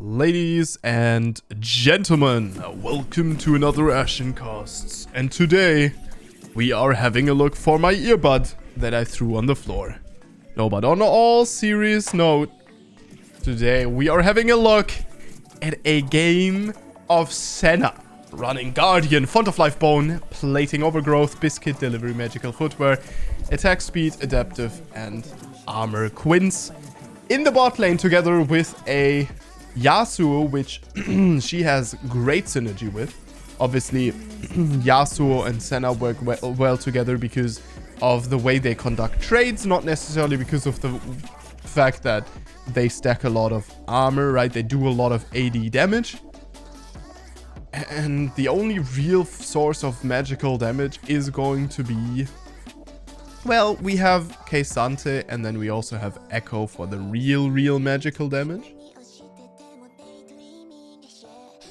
Ladies and gentlemen, welcome to another Ashen Casts. And today, we are having a look for my earbud that I threw on the floor. No, but on all serious note, today we are having a look at a game of Senna. Running Guardian, Font of Life Bone, Plating Overgrowth, Biscuit, Delivery Magical Footwear, Attack Speed, Adaptive, and Armor Quince. In the bot lane together with a Yasuo, which she has great synergy with. Obviously, Yasuo and Senna work well together because of the way they conduct trades, not necessarily because of the fact that they stack a lot of armor, right? They do a lot of AD damage. And the only real source of magical damage is going to be... Well, we have Keisante, and then we also have Echo for the real magical damage.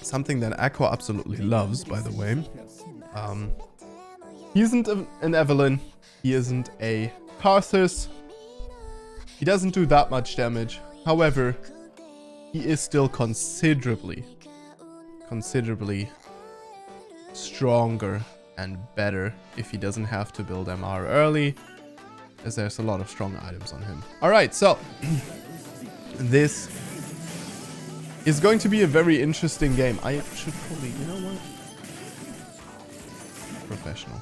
Something that Echo absolutely loves, by the way. He isn't an Evelyn. He isn't a Karthus. He doesn't do that much damage. However, he is still considerably stronger and better if he doesn't have to build MR early, as there's a lot of strong items on him. Alright, so this is going to be a very interesting game. I should probably, you know what? Professional.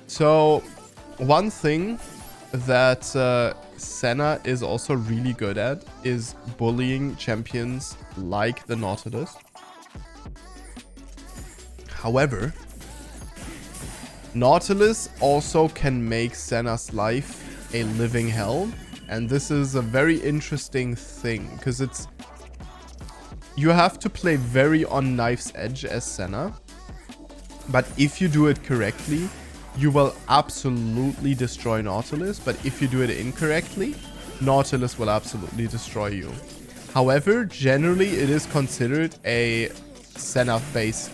So, one thing that Senna is also really good at is bullying champions like the Nautilus. However, Nautilus also can make Senna's life a living hell. And this is a very interesting thing, because it's... You have to play very on knife's edge as Senna. But if you do it correctly, you will absolutely destroy Nautilus. But if you do it incorrectly, Nautilus will absolutely destroy you. However, generally it is considered a Senna favorite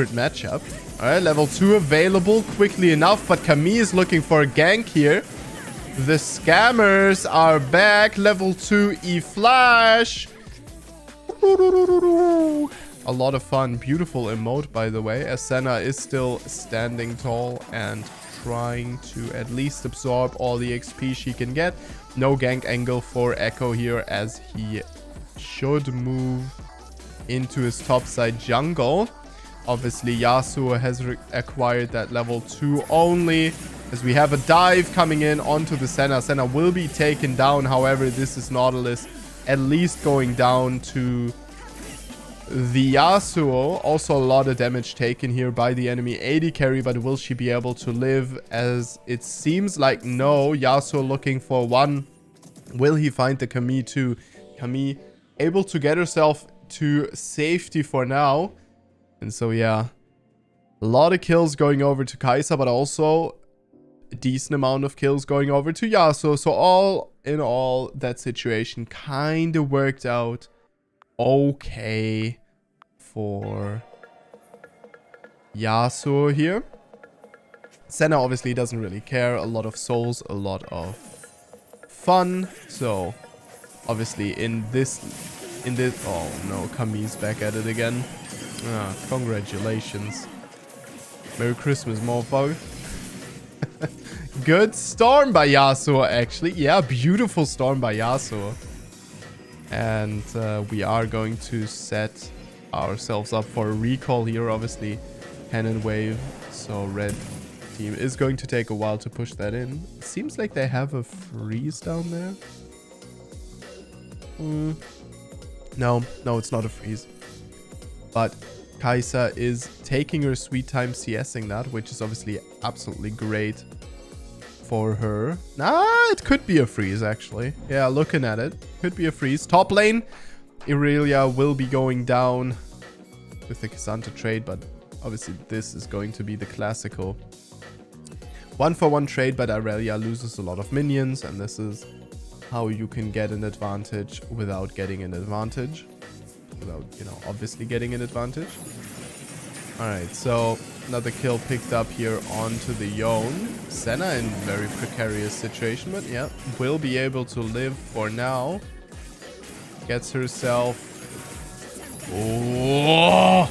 matchup. Alright, level 2 available quickly enough, but Camille is looking for a gank here. The scammers are back. Level 2 E-Flash. A lot of fun. Beautiful emote, by the way, as Senna is still standing tall and trying to at least absorb all the XP she can get. No gank angle for Echo here, as he should move into his topside jungle. Obviously, Yasuo has acquired that level 2 only, as we have a dive coming in onto the Senna. Senna will be taken down. However, this is Nautilus at least going down to the Yasuo. Also, a lot of damage taken here by the enemy AD carry, but will she be able to live? As it seems like no. Yasuo looking for one. Will he find the Camille too? Camille able to get herself to safety for now. And so, yeah, a lot of kills going over to Kai'Sa, but also a decent amount of kills going over to Yasuo. So all in all, that situation kind of worked out okay for Yasuo here. Senna obviously doesn't really care. A lot of souls, a lot of fun. So obviously in this, oh no, Camille's back at it again. Ah, congratulations. Merry Christmas, motherfucker. Good storm by Yasuo, actually. Yeah, beautiful storm by Yasuo. And we are going to set ourselves up for a recall here, obviously. Cannon wave. So red team is going to take a while to push that in. Seems like they have a freeze down there. No, it's not a freeze. But Kai'Sa is taking her sweet time CSing that, which is obviously absolutely great for her. It could be a freeze, actually. Yeah, looking at it. Could be a freeze. Top lane, Irelia will be going down with the Cassandra trade, but obviously this is going to be the classical 1-for-1 trade, but Irelia loses a lot of minions, and this is how you can get an advantage without getting an advantage. Without, you know, obviously getting an advantage. Alright, so Another kill picked up here onto the Yone. Senna in very precarious situation, but yeah, will be able to live for now. Gets herself... Oh!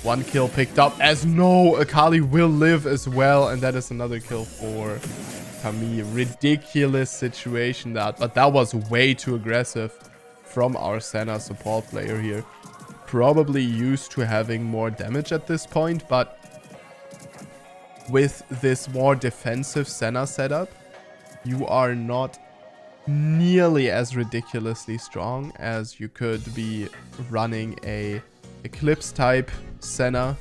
One kill picked up as no, Akali will live as well. And that is another kill for Camille. Ridiculous situation that, but that was way too aggressive from our Senna support player here. Probably used to having more damage at this point, but with this more defensive Senna setup, you are not nearly as ridiculously strong as you could be running a Eclipse type Senna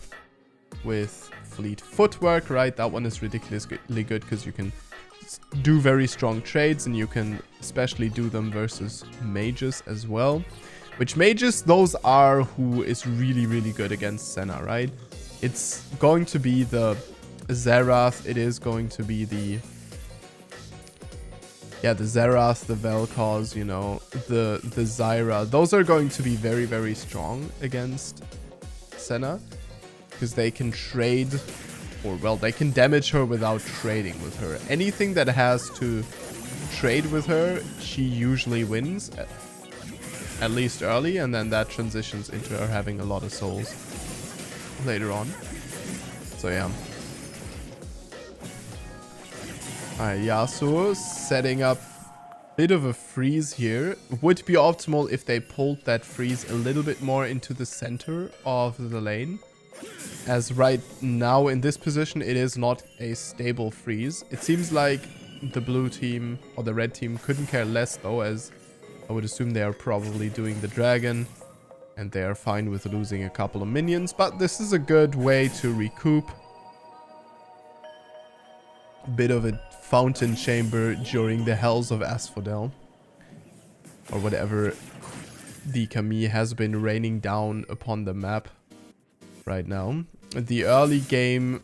with fleet footwork, right? That one is ridiculously good because you can do very strong trades, and you can especially do them versus mages as well. Which mages, those are who is really, really good against Senna, right? It's going to be the Xerath. It is going to be the... Yeah, the Xerath, the Vel'Koz, you know, the Zyra. Those are going to be very, very strong against Senna. Because they can trade, or well, they can damage her without trading with her. Anything that has to trade with her, she usually wins. At least early, and then that transitions into her having a lot of souls later on. So yeah. Alright, Yasuo setting up a bit of a freeze here. Would be optimal if they pulled that freeze a little bit more into the center of the lane. As right now in this position, it is not a stable freeze. It seems like the blue team or the red team couldn't care less though, as I would assume they are probably doing the dragon and they are fine with losing a couple of minions, but this is a good way to recoup. A bit of a fountain chamber during the hells of Asphodel, or whatever the Camille has been raining down upon the map right now. The early game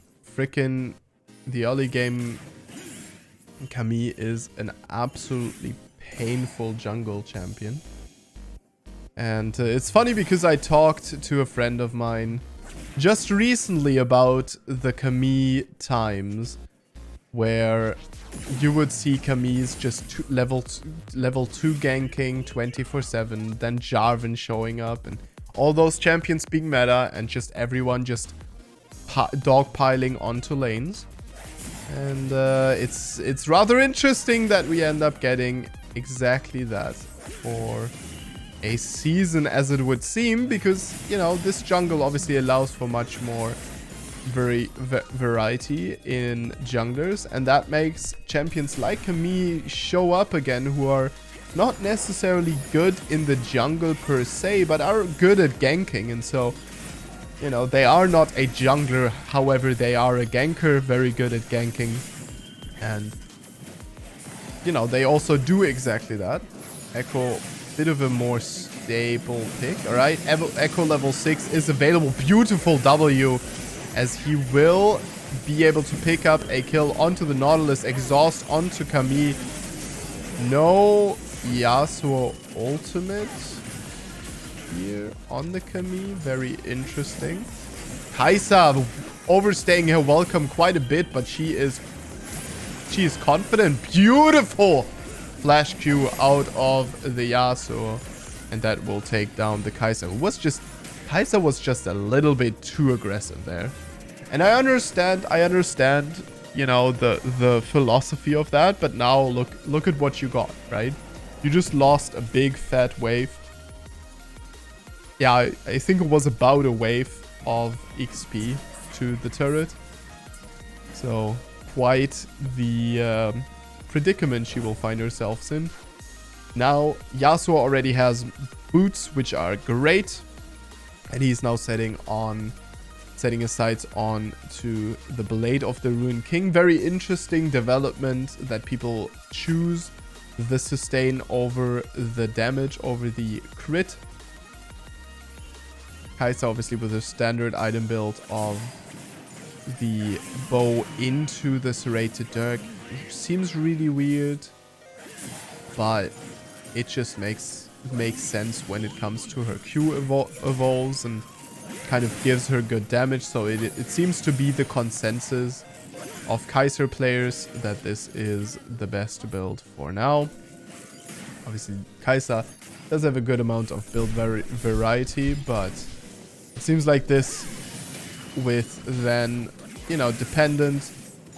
Camille is an absolutely painful jungle champion. And it's funny because I talked to a friend of mine just recently about the Camille times where you would see Camille's just level 2 ganking 24/7, then Jarvan showing up and all those champions being meta and just everyone just dogpiling onto lanes. And it's rather interesting that we end up getting exactly that for a season, as it would seem, because, you know, this jungle obviously allows for much more variety in junglers, and that makes champions like Camille show up again, who are not necessarily good in the jungle per se, but are good at ganking. And so, you know, they are not a jungler, however they are a ganker, very good at ganking. And, you know, they also do exactly that. Echo, bit of a more stable pick. Alright, Echo level 6 is available. Beautiful W, as he will be able to pick up a kill onto the Nautilus, exhaust onto Camille. No Yasuo ultimate here on the Camille. Very interesting. Kai'Sa overstaying her welcome quite a bit, but she is confident. Beautiful flash Q out of the Yasuo, and that will take down the Kai'Sa. Kai'Sa was just a little bit too aggressive there. And I understand, you know, the philosophy of that, but now look at what you got, right? You just lost a big fat wave. Yeah, I think it was about a wave of XP to the turret. So quite the predicament she will find herself in. Now Yasuo already has boots, which are great, and he's now setting his sights on to the Blade of the Ruined King. Very interesting development that people choose the sustain over the damage, over the crit. Kai'Sa obviously with a standard item build of the bow into the serrated dirk. Seems really weird, but it just makes sense when it comes to her Q evolves, and kind of gives her good damage. So it seems to be the consensus of Kaiser players that this is the best build for now. Obviously, Kaiser does have a good amount of build variety, but it seems like this with then, you know, Dependent,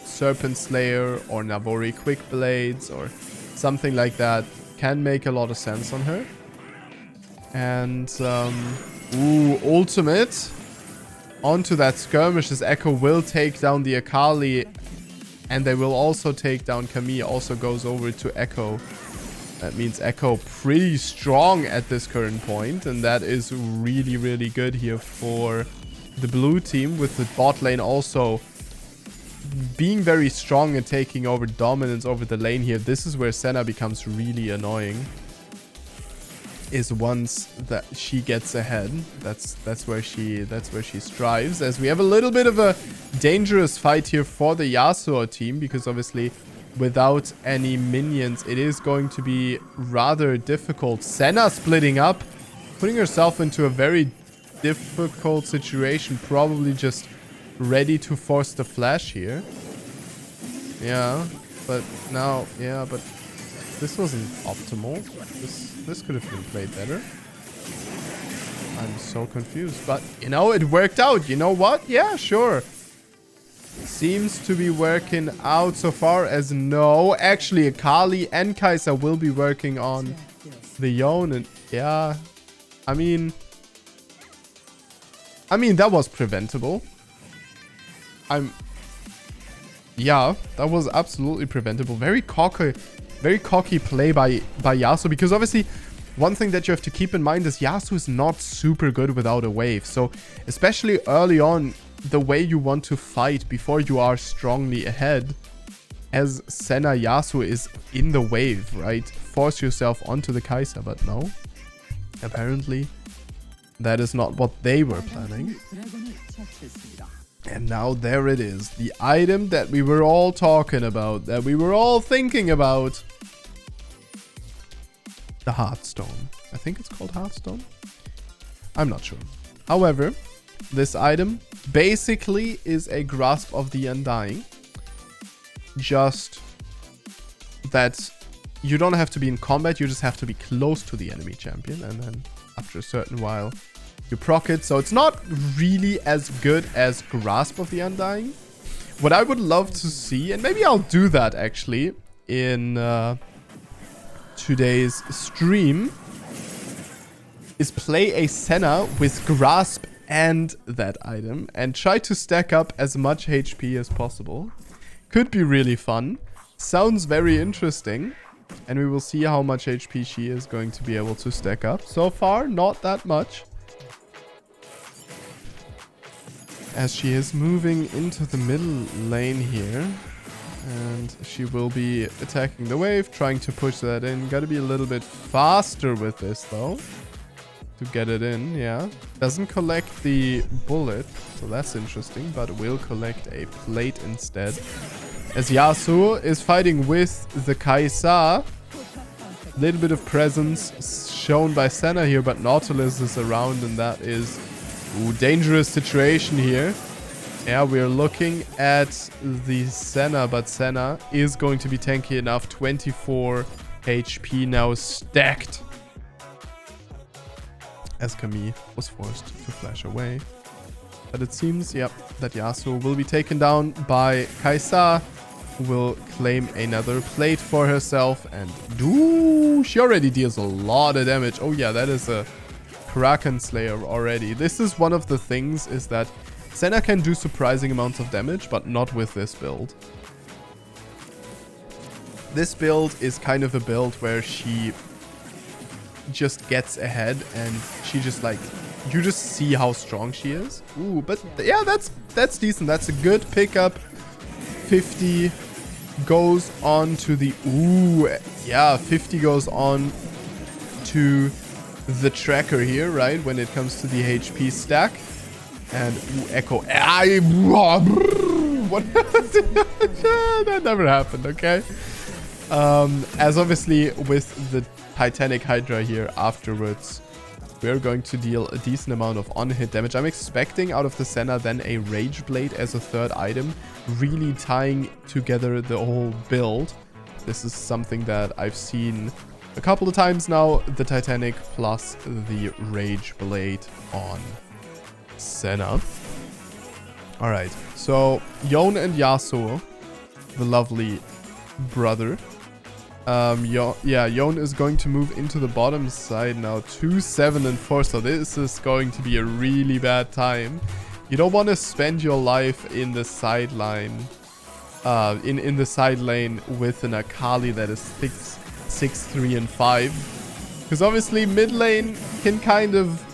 Serpent Slayer, or Navori Quick Blades, or something like that can make a lot of sense on her. And, ooh, ultimate. Onto that skirmish, this Echo will take down the Akali, and they will also take down Camille. Also goes over to Echo. That means Echo pretty strong at this current point, and that is really, really good here for the blue team, with the bot lane also being very strong and taking over dominance over the lane here. This is where Senna becomes really annoying, is once that she gets ahead. That's where she strives, as we have a little bit of a dangerous fight here for the Yasuo team, because obviously without any minions it is going to be rather difficult. Senna splitting up, putting herself into a very difficult situation, probably just ready to force the flash here. Yeah, but now, yeah, but this wasn't optimal. This could have been played better. I'm so confused, but you know, it worked out. You know what? Yeah, sure. Seems to be working out so far, as no, actually Akali and Kai'Sa will be working on the Yone, and yeah, I mean that was preventable. Yeah, that was absolutely preventable. Very cocky play by Yasuo, because obviously one thing that you have to keep in mind is Yasuo is not super good without a wave. So especially early on, the way you want to fight before you are strongly ahead, as Senna Yasuo is in the wave, right? Force yourself onto the Kai'Sa, but no. Apparently, that is not what they were planning. And now there it is. The item that we were all talking about, that we were all thinking about. The Hearthstone. I think it's called Hearthstone. I'm not sure. However, this item basically is a Grasp of the Undying. Just that you don't have to be in combat, you just have to be close to the enemy champion, and then after a certain while you proc it. So it's not really as good as Grasp of the Undying. What I would love to see, and maybe I'll do that actually in today's stream, is play a Senna with Grasp and that item and try to stack up as much HP as possible. Could be really fun. Sounds very interesting. And we will see how much HP she is going to be able to stack up. So far, not that much, as she is moving into the middle lane here. And she will be attacking the wave, trying to push that in. Gotta be a little bit faster with this, though, to get it in. Yeah. Doesn't collect the bullet, so that's interesting, but will collect a plate instead. As Yasuo is fighting with the Kai'Sa. Little bit of presence shown by Senna here, but Nautilus is around, and that is a dangerous situation here. Yeah, we're looking at the Senna, but Senna is going to be tanky enough. 24 HP now stacked, as Camille was forced to flash away. But it seems, yep, that Yasuo will be taken down by Kai'Sa, who will claim another plate for herself. And she already deals a lot of damage. Oh yeah, that is a Kraken Slayer already. This is one of the things, is that Senna can do surprising amounts of damage, but not with this build. This build is kind of a build where she just gets ahead, and she just like, you just see how strong she is. Ooh, but yeah, that's decent. That's a good pickup. 50 goes on to the... Ooh, yeah, 50 goes on to the tracker here, right? When it comes to the HP stack. And ooh, Echo... What? That never happened, okay? As obviously with the Titanic Hydra here afterwards, we're going to deal a decent amount of on-hit damage. I'm expecting out of the Senna then a Rage Blade as a third item, really tying together the whole build. This is something that I've seen a couple of times now, the Titanic plus the Rage Blade on Senna. Alright, so Yone and Yasuo, the lovely brother. Yone is going to move into the bottom side now, 2, 7, and 4. So this is going to be a really bad time. You don't want to spend your life in the sideline, in the side lane with an Akali that is 6, 3, and 5. Because obviously mid lane can kind of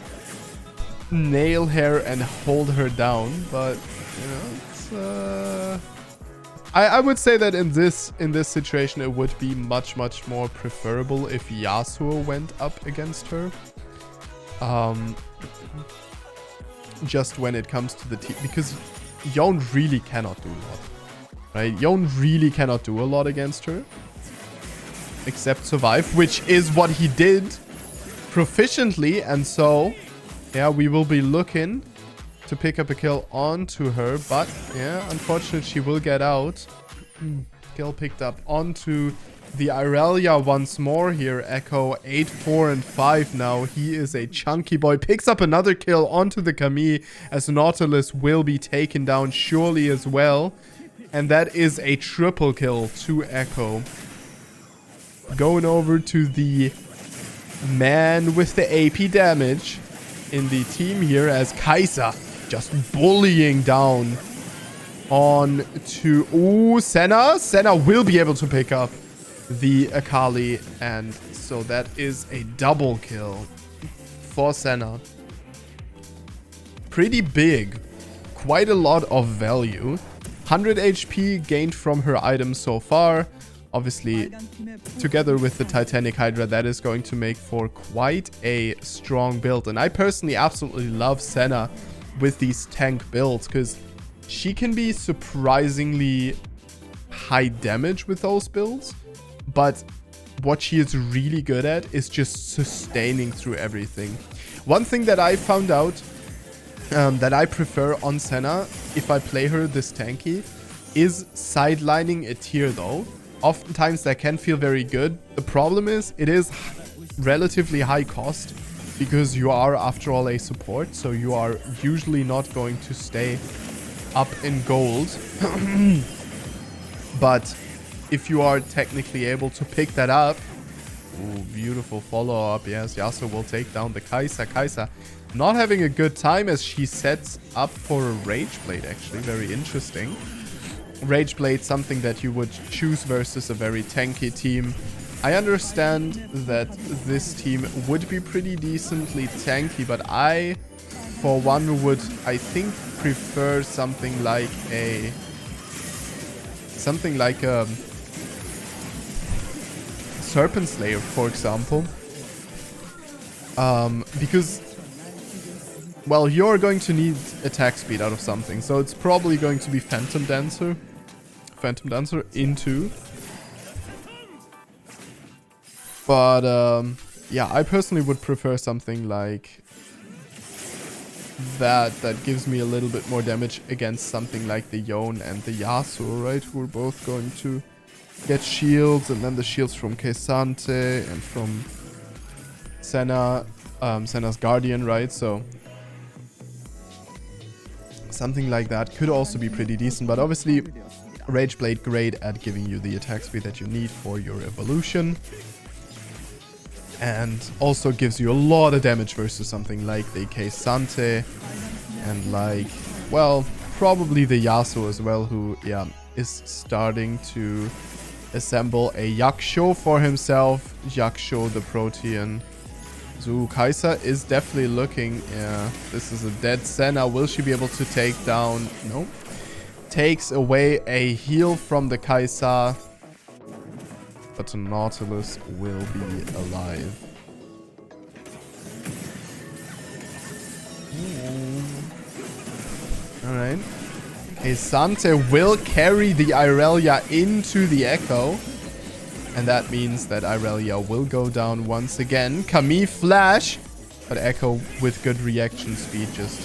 nail her and hold her down, but you know, it's I would say that in this situation it would be much more preferable if Yasuo went up against her. Just when it comes to the team, because Yone really cannot do a lot, right? Yone really cannot do a lot against her, except survive, which is what he did proficiently, and so yeah, we will be looking to pick up a kill onto her, but yeah, unfortunately she will get out. Kill picked up onto the Irelia once more here. Echo 8, 4, and 5 now. He is a chunky boy. Picks up another kill onto the Camille, as Nautilus will be taken down surely as well. And that is a triple kill to Echo. Going over to the man with the AP damage in the team here, as Kai'Sa just bullying down on to... Ooh, Senna. Senna will be able to pick up the Akali. And so that is a double kill for Senna. Pretty big. Quite a lot of value. 100 HP gained from her items so far. Obviously, together with the Titanic Hydra, that is going to make for quite a strong build. And I personally absolutely love Senna with these tank builds, because she can be surprisingly high damage with those builds, but what she is really good at is just sustaining through everything. One thing that I found out that I prefer on Senna, if I play her this tanky, is sidelining a tier though. Oftentimes that can feel very good. The problem is it is relatively high cost, because you are, after all, a support, so you are usually not going to stay up in gold. But if you are technically able to pick that up... Ooh, beautiful follow-up. Yes, Yasuo will take down the Kai'Sa. Kai'Sa not having a good time as she sets up for a Rage Blade, actually. Very interesting. Rage Blade, something that you would choose versus a very tanky team. I understand that this team would be pretty decently tanky, but I, for one, would, I think, prefer something like a Serpent Slayer, for example. Because, well, you're going to need attack speed out of something, so it's probably going to be Phantom Dancer into. But, yeah, I personally would prefer something like that gives me a little bit more damage against something like the Yone and the Yasuo, right? Who are both going to get shields, and then the shields from K'Sante and from Senna, Senna's Guardian, right? So something like that could also be pretty decent, but obviously Rage Blade great at giving you the attack speed that you need for your evolution. And also gives you a lot of damage versus something like the K'Sante and like, well, probably the Yasuo as well, who, yeah, is starting to assemble a Yaksho for himself. Yaksho the Protean. So Kai'Sa is definitely looking, yeah, this is a dead Senna. Will she be able to take down? Nope. Takes away a heal from the Kai'Sa. But Nautilus will be alive. Alright. K'Sante will carry the Irelia into the Echo. And that means that Irelia will go down once again. Camille Flash But Echo with good reaction speed, just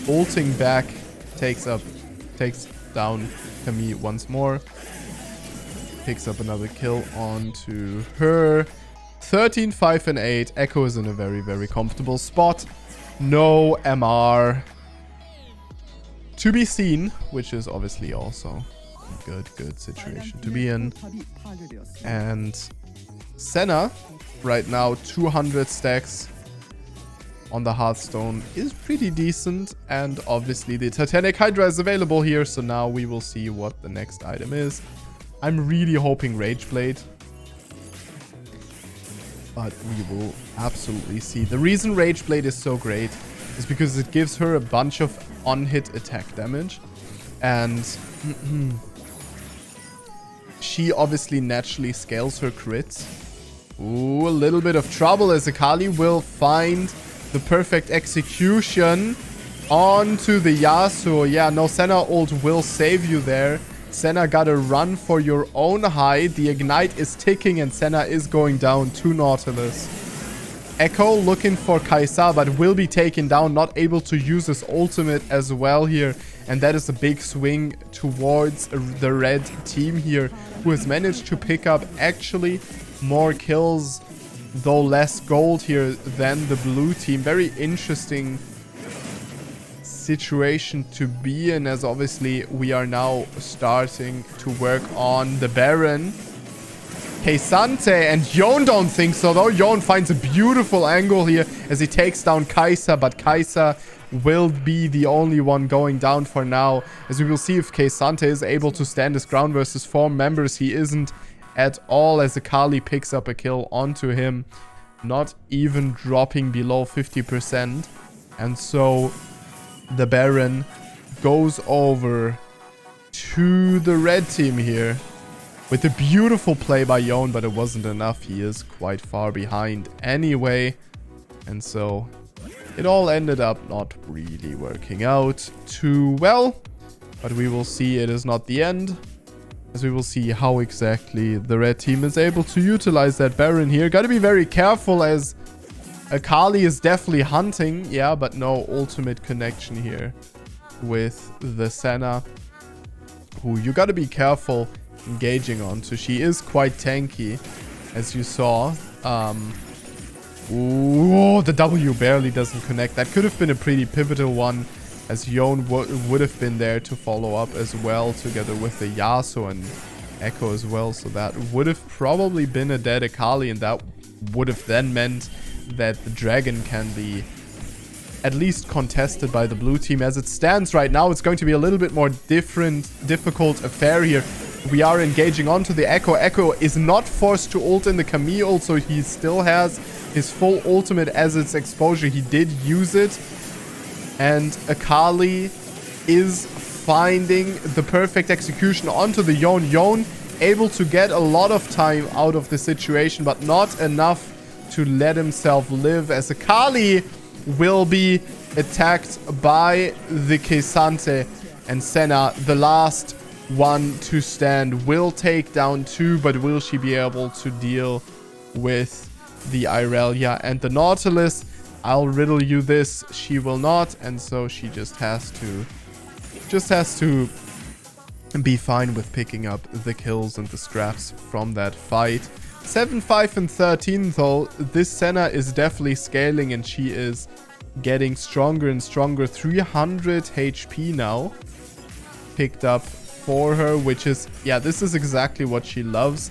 ulting back, takes down Camille once more. Picks up another kill onto her. 13, 5, and 8. Echo is in a very, very comfortable spot. No MR to be seen, which is obviously also a good situation to be in. And Senna, right now, 200 stacks on the Hearthstone is pretty decent. And obviously the Titanic Hydra is available here. So now we will see what the next item is. I'm really hoping Rageblade. But we will absolutely see. The reason Rageblade is so great is because it gives her a bunch of on-hit attack damage. And she obviously naturally scales her crits. Ooh, a little bit of trouble as Akali will find the perfect execution onto the Yasuo. Yeah, no, Senna ult will save you there. Senna gotta run for your own hide. The ignite is ticking and Senna is going down to Nautilus. Echo looking for Kaisa, but will be taken down. Not able to use his ultimate as well here. And that is a big swing towards the red team here, who has managed to pick up actually more kills, though less gold here than the blue team. Very interesting situation to be in, as obviously we are now starting to work on the Baron. Keisante and Yon don't think so though. Yon finds a beautiful angle here as he takes down Kaisa, but Kaisa will be the only one going down for now, as we will see if Keisante is able to stand his ground versus 4 members. He isn't at all, as Akali picks up a kill onto him, not even dropping below 50%. And so the Baron goes over to the red team here with a beautiful play by Yon, but it wasn't enough. He is quite far behind anyway. And so it all ended up not really working out too well. But we will see, it is not the end, as we will see how exactly the red team is able to utilize that Baron here. Gotta be very careful, as Akali is definitely hunting. Yeah, but no ultimate connection here with the Senna, who you gotta be careful engaging on. So she is quite tanky, as you saw. Ooh, the W barely doesn't connect. That could have been a pretty pivotal one, as Yon would have been there to follow up as well, together with the Yasuo and Echo as well. So that would have probably been a dead Akali, and that would have then meant that the dragon can be at least contested by the blue team. As it stands right now, it's going to be a little bit more difficult affair here. We are engaging onto the Echo. Echo is not forced to ult in the Camille, so he still has his full ultimate as its exposure. He did use it. And Akali is finding the perfect execution onto the Yon. Yon able to get a lot of time out of the situation, but not enough to let himself live, as Akali will be attacked by the Keisante, and Senna, the last one to stand, will take down 2, but will she be able to deal with the Irelia and the Nautilus? I'll riddle you this, she will not, and so she just has to be fine with picking up the kills and the scraps from that fight. 7, 5, and 13 though. This Senna is definitely scaling, and she is getting stronger and stronger. 300 HP now picked up for her, which is, yeah, this is exactly what she loves.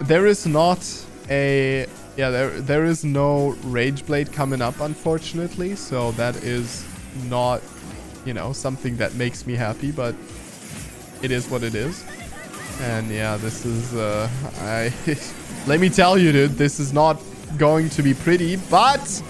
There is not a, yeah, there is no Rageblade coming up, unfortunately, so that is not, you know, something that makes me happy, but it is what it is. And yeah, this is let me tell you, dude, this is not going to be pretty, but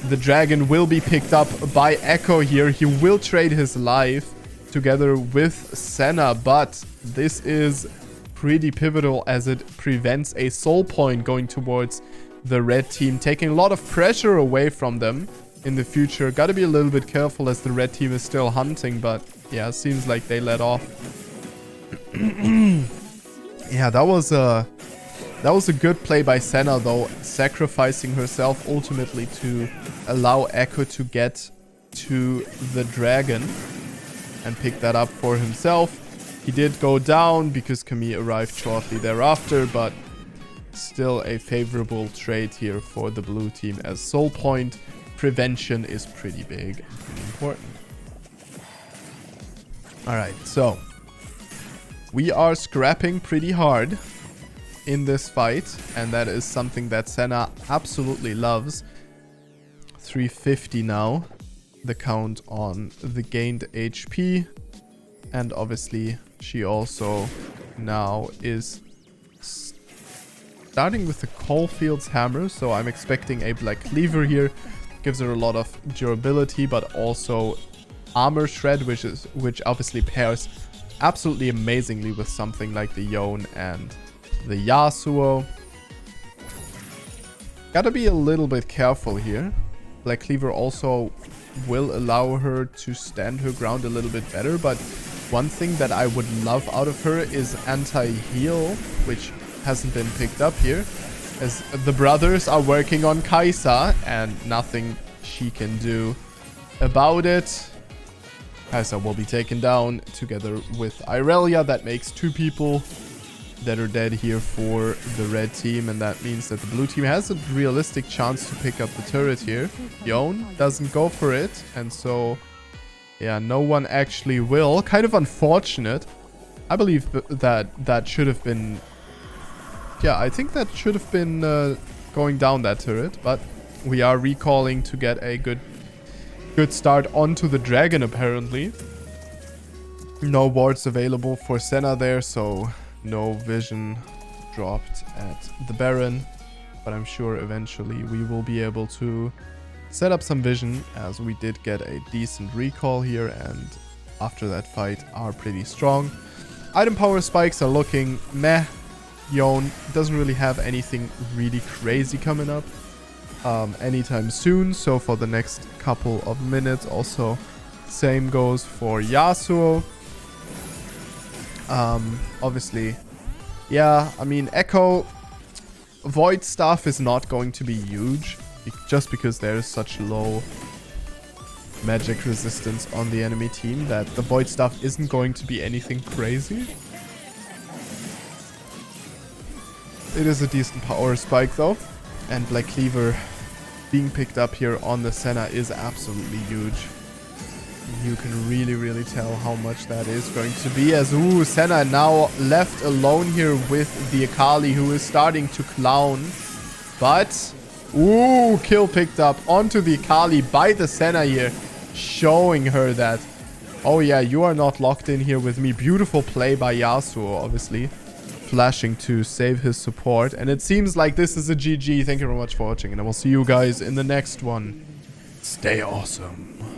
the dragon will be picked up by Echo here. He will trade his life together with Senna, but this is pretty pivotal, as it prevents a soul point going towards the red team, taking a lot of pressure away from them in the future. Gotta be a little bit careful, as the red team is still hunting, but yeah, seems like they let off. Yeah, that was a That was a good play by Senna, though, sacrificing herself ultimately to allow Echo to get to the dragon and pick that up for himself. He did go down because Camille arrived shortly thereafter, but still a favorable trade here for the blue team, as soul point prevention is pretty big and pretty important. Alright, so we are scrapping pretty hard in this fight, and that is something that Senna absolutely loves. 350 now, the count on the gained HP, and obviously she also now is starting with the Coalfield's Hammer, so I'm expecting a Black Cleaver here. Gives her a lot of durability, but also Armor Shred, which obviously pairs absolutely amazingly with something like the Yone and the Yasuo. Gotta be a little bit careful here. Black Cleaver also will allow her to stand her ground a little bit better, but one thing that I would love out of her is anti-heal, which hasn't been picked up here, as the brothers are working on Kai'Sa and nothing she can do about it. Kai'Sa will be taken down together with Irelia. That makes 2 people that are dead here for the red team, and that means that the blue team has a realistic chance to pick up the turret here. Yone doesn't go for it, and so yeah, no one actually will. Kind of unfortunate. I believe that should have been, yeah, I think that should have been going down that turret, but we are recalling to get a good start onto the dragon apparently. No wards available for Senna there, so no vision dropped at the Baron, but I'm sure eventually we will be able to set up some vision, as we did get a decent recall here, and after that fight are pretty strong. Item power spikes are looking meh. Yone doesn't really have anything really crazy coming up anytime soon, so for the next couple of minutes. Also, same goes for Yasuo. Obviously, yeah, I mean, Echo Void Staff is not going to be huge, just because there is such low magic resistance on the enemy team that the Void Staff isn't going to be anything crazy. It is a decent power spike though, and Black Cleaver being picked up here on the Senna is absolutely huge. You can really tell how much that is going to be, as Senna now left alone here with the Akali, who is starting to clown. But kill picked up onto the Akali by the Senna here, showing her that, oh yeah, you are not locked in here with me. Beautiful play by Yasuo, obviously flashing to save his support, and it seems like this is a GG. Thank you very much for watching, and I will see you guys in the next one. Stay awesome.